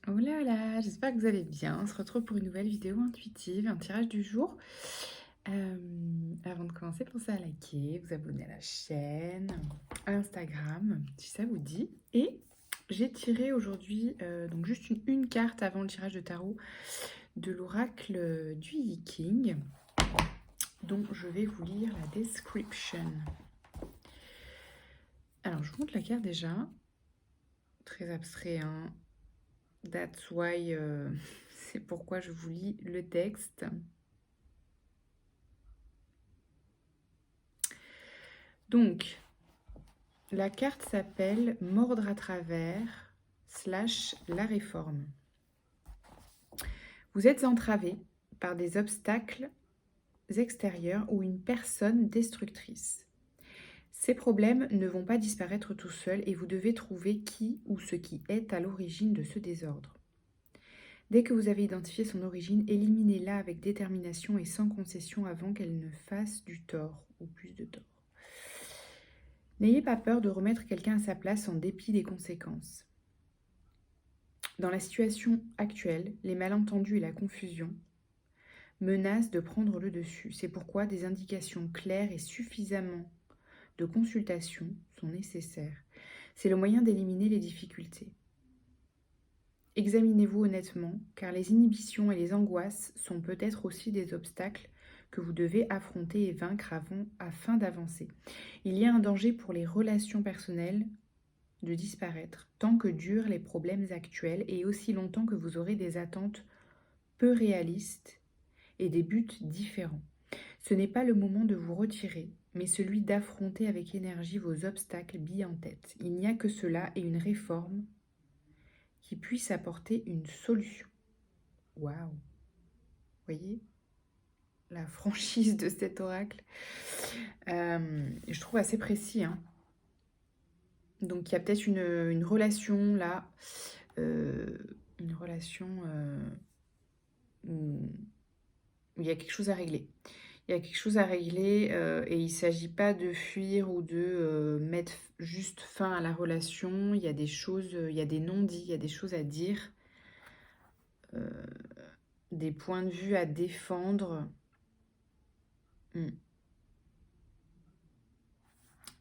Oh là là, j'espère que vous allez bien. On se retrouve pour une nouvelle vidéo intuitive, un tirage du jour. Avant de commencer, pensez à liker, vous abonner à la chaîne, à Instagram, si ça vous dit. Et j'ai tiré aujourd'hui donc juste une carte avant le tirage de tarot de l'oracle du Yiking. Donc je vais vous lire la description. Alors je vous montre la carte déjà. Très abstrait, hein. That's why, c'est pourquoi je vous lis le texte. Donc, la carte s'appelle Mordre à travers / la réforme. Vous êtes entravé par des obstacles extérieurs ou une personne destructrice. Ces problèmes ne vont pas disparaître tout seuls et vous devez trouver qui ou ce qui est à l'origine de ce désordre. Dès que vous avez identifié son origine, éliminez-la avec détermination et sans concession avant qu'elle ne fasse du tort ou plus de tort. N'ayez pas peur de remettre quelqu'un à sa place en dépit des conséquences. Dans la situation actuelle, les malentendus et la confusion menacent de prendre le dessus. C'est pourquoi des indications claires et suffisamment de consultation sont nécessaires. C'est le moyen d'éliminer les difficultés. Examinez-vous honnêtement, car les inhibitions et les angoisses sont peut-être aussi des obstacles que vous devez affronter et vaincre afin d'avancer. Il y a un danger pour les relations personnelles de disparaître tant que durent les problèmes actuels et aussi longtemps que vous aurez des attentes peu réalistes et des buts différents. Ce n'est pas le moment de vous retirer, mais celui d'affronter avec énergie vos obstacles bis en tête. Il n'y a que cela et une réforme qui puisse apporter une solution. Waouh! Voyez la franchise de cet oracle. Je trouve assez précis, hein. Donc il y a peut-être une relation là, une relation où il y a quelque chose à régler. Il y a quelque chose à régler et il ne s'agit pas de fuir ou de mettre juste fin à la relation. Il y a des choses, il y a des non-dits, il y a des choses à dire, des points de vue à défendre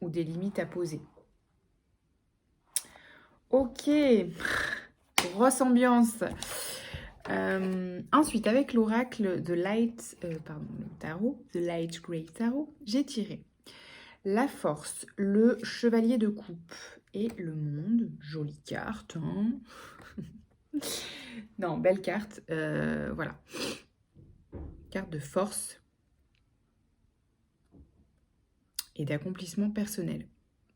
ou des limites à poser. Ok, grosse ambiance. Ensuite, avec l'oracle de le tarot, The Light Grey Tarot, j'ai tiré la force, le chevalier de coupe et le monde. Jolie carte, hein. Non, belle carte. Voilà. Carte de force et d'accomplissement personnel.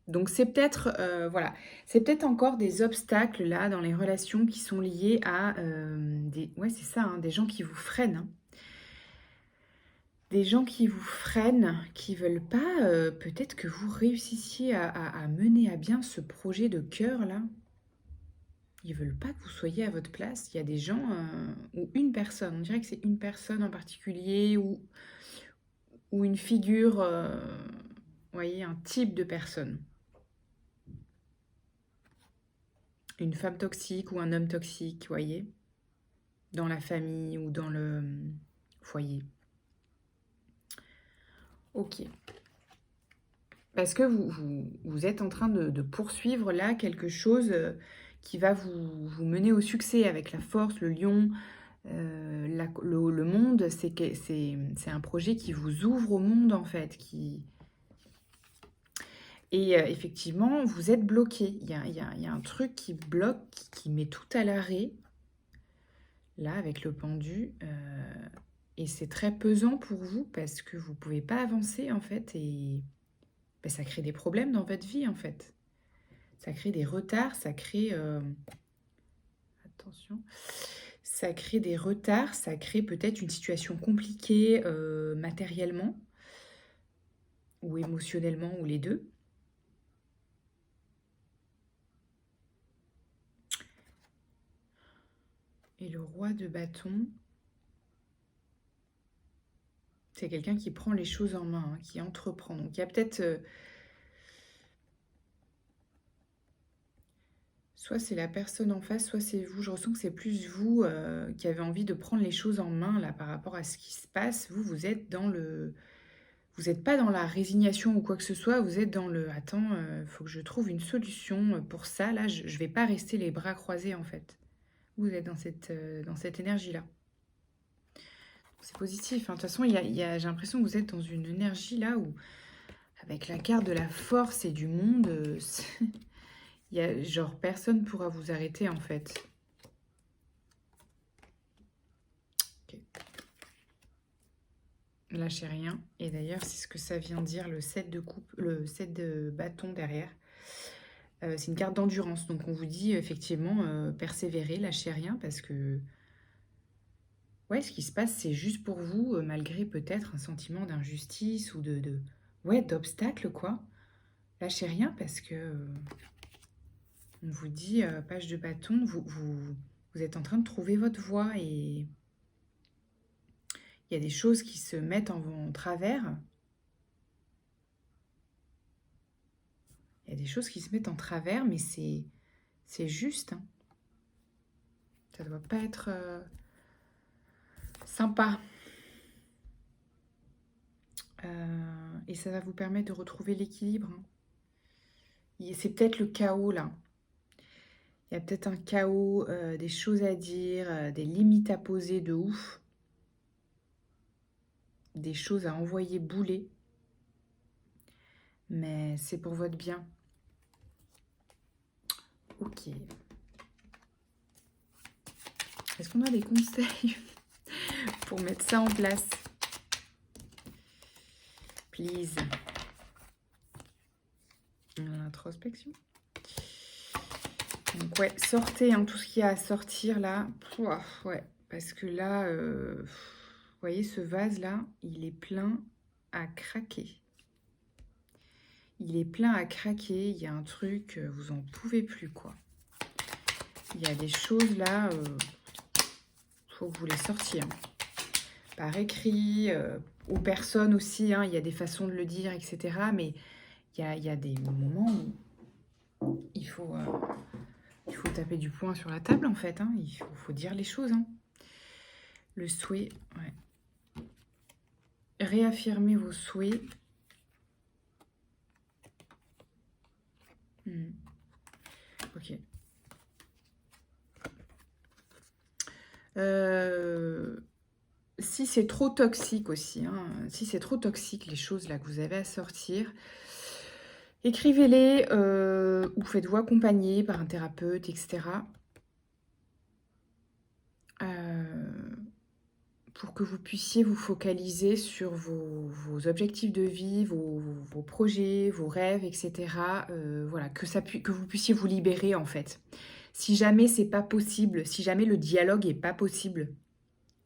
Donc c'est peut-être voilà, c'est peut-être encore des obstacles là dans les relations qui sont liés à c'est ça, hein, des gens qui vous freinent, hein. Des gens qui vous freinent, qui veulent pas peut-être que vous réussissiez à mener à bien ce projet de cœur là. Ils veulent pas que vous soyez à votre place. Il y a des gens ou une personne, on dirait que c'est une personne en particulier ou une figure, vous voyez, un type de personne. Une femme toxique ou un homme toxique, vous voyez, dans la famille ou dans le foyer. Ok. Parce que vous êtes en train de poursuivre là quelque chose qui va vous mener au succès avec la force, le lion, le monde. C'est un projet qui vous ouvre au monde en fait. Et effectivement, vous êtes bloqué. Il y a un truc qui bloque, qui met tout à l'arrêt. Là, avec le pendu. Et c'est très pesant pour vous parce que vous ne pouvez pas avancer en fait. Et ben, ça crée des problèmes dans votre vie en fait. Ça crée des retards, ça crée... attention. Ça crée des retards, ça crée peut-être une situation compliquée matériellement ou émotionnellement ou les deux. Et le roi de bâton, c'est quelqu'un qui prend les choses en main, hein, qui entreprend. Donc il y a peut-être Soit c'est la personne en face, soit c'est vous. Je ressens que c'est plus vous qui avez envie de prendre les choses en main là par rapport à ce qui se passe. Vous, vous êtes dans le... Vous n'êtes pas dans la résignation ou quoi que ce soit, vous êtes dans le attends, faut que je trouve une solution pour ça. Là, je ne vais pas rester les bras croisés en fait. Vous êtes dans cette énergie-là. C'est positif, hein. De toute façon, j'ai l'impression que vous êtes dans une énergie là où, avec la carte de la force et du monde, il y a genre personne pourra vous arrêter en fait. Ok. Lâchez rien. Et d'ailleurs, c'est ce que ça vient dire le 7 de coupe, le 7 de bâton derrière. C'est une carte d'endurance. Donc on vous dit effectivement persévérer, lâchez rien parce que ouais, ce qui se passe, c'est juste pour vous, malgré peut-être un sentiment d'injustice ou ouais, d'obstacle quoi. Lâchez rien parce que on vous dit page de bâton, vous êtes en train de trouver votre voie et il y a des choses qui se mettent en travers. Il y a des choses qui se mettent en travers, mais c'est juste. Hein. Ça ne doit pas être sympa. Et ça va vous permettre de retrouver l'équilibre. Hein. C'est peut-être le chaos, là. Il y a peut-être un chaos, des choses à dire, des limites à poser de ouf. Des choses à envoyer bouler. Mais c'est pour votre bien. Ok. Est-ce qu'on a des conseils pour mettre ça en place? Please. Introspection. Donc ouais, sortez hein, tout ce qu'il y a à sortir là. Pouah, ouais, parce que là, vous voyez ce vase là, il est plein à craquer. Il est plein à craquer, il y a un truc, vous en pouvez plus quoi. Il y a des choses là, faut que vous les sortiez. Hein. Par écrit, aux personnes aussi, hein, il y a des façons de le dire, etc. Mais il y a des moments où il faut taper du poing sur la table en fait. Hein. Il faut dire les choses. Hein. Le souhait, ouais. Réaffirmer vos souhaits. Ok. Si c'est trop toxique aussi, hein, si c'est trop toxique les choses là que vous avez à sortir, écrivez-les ou faites-vous accompagner par un thérapeute, etc. Pour que vous puissiez vous focaliser sur vos objectifs de vie, vos projets, vos rêves, etc. Voilà, que vous puissiez vous libérer en fait. Si jamais c'est pas possible, si jamais le dialogue est pas possible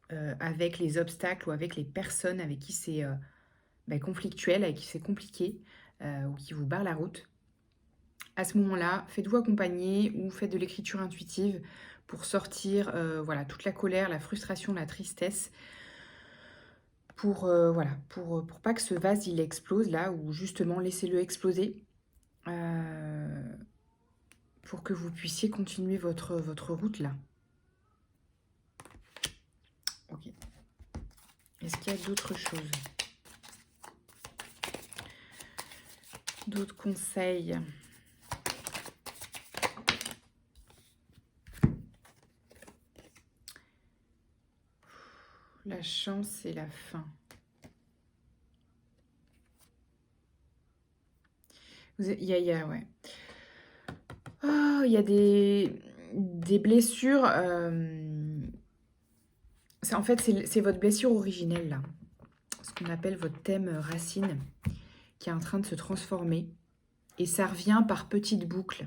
avec les obstacles ou avec les personnes avec qui c'est conflictuel, avec qui c'est compliqué ou qui vous barrent la route, à ce moment-là, faites-vous accompagner ou faites de l'écriture intuitive pour sortir voilà, toute la colère, la frustration, la tristesse, pour pas que ce vase il explose là, ou justement laissez-le exploser pour que vous puissiez continuer votre route là. Ok. Est-ce qu'il y a d'autres choses? D'autres conseils? La chance et la fin. Il y a ouais. Oh, il y a des blessures. En fait, c'est votre blessure originelle, là. Ce qu'on appelle votre thème racine, qui est en train de se transformer. Et ça revient par petites boucles,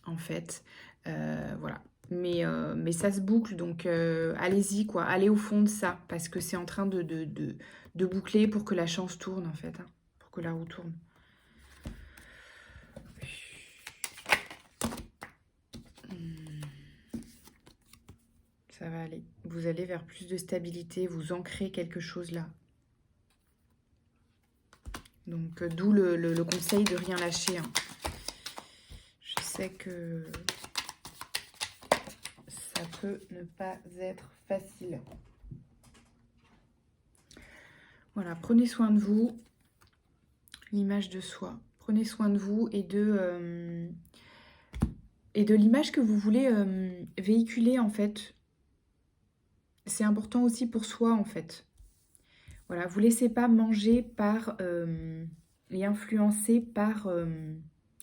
en fait. Voilà. Mais ça se boucle, donc allez-y, quoi. Allez au fond de ça, parce que c'est en train de boucler pour que la chance tourne, en fait. Hein, pour que la roue tourne. Ça va aller. Vous allez vers plus de stabilité, vous ancrez quelque chose là. Donc, d'où le conseil de rien lâcher. Hein. Je sais sais que ça peut ne pas être facile. Voilà, prenez soin de vous. L'image de soi. Prenez soin de vous et de l'image que vous voulez véhiculer, en fait. C'est important aussi pour soi, en fait. Voilà, vous ne laissez pas manger par et influencer par,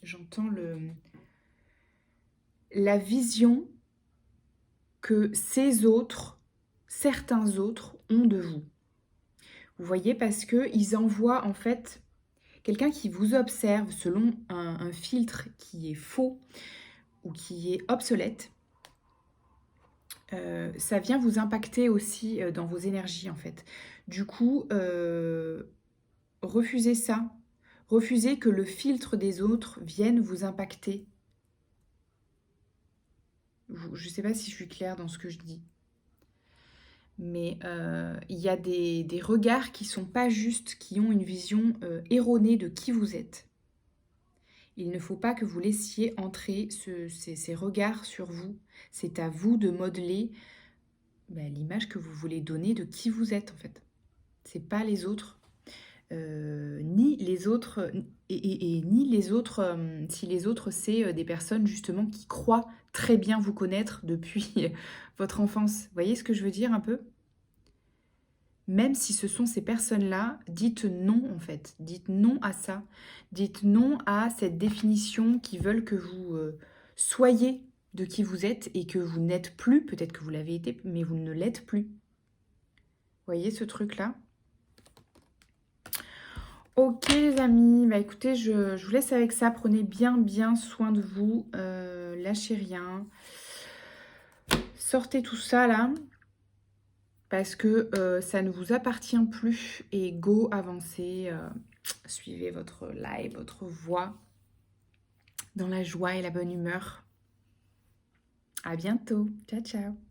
j'entends la vision que certains autres ont de vous. Vous voyez, parce qu'ils envoient en fait quelqu'un qui vous observe selon un filtre qui est faux ou qui est obsolète. Ça vient vous impacter aussi dans vos énergies en fait. Du coup, refusez ça. Refusez que le filtre des autres vienne vous impacter. Je ne sais pas si je suis claire dans ce que je dis. Mais il y a des regards qui ne sont pas justes, qui ont une vision erronée de qui vous êtes. Il ne faut pas que vous laissiez entrer ces regards sur vous. C'est à vous de modeler l'image que vous voulez donner de qui vous êtes en fait. C'est pas les autres. Ni les autres, ni les autres, si les autres c'est des personnes justement qui croient très bien vous connaître depuis votre enfance. Vous voyez ce que je veux dire un peu? Même si ce sont ces personnes-là, dites non en fait. Dites non à ça. Dites non à cette définition qui veulent que vous soyez de qui vous êtes et que vous n'êtes plus. Peut-être que vous l'avez été, mais vous ne l'êtes plus. Vous voyez ce truc-là? Ok les amis, écoutez, je vous laisse avec ça. Prenez bien soin de vous. Lâchez rien. Sortez tout ça là. Parce que ça ne vous appartient plus. Et go, avancez. Suivez votre live, votre voix. Dans la joie et la bonne humeur. À bientôt. Ciao, ciao.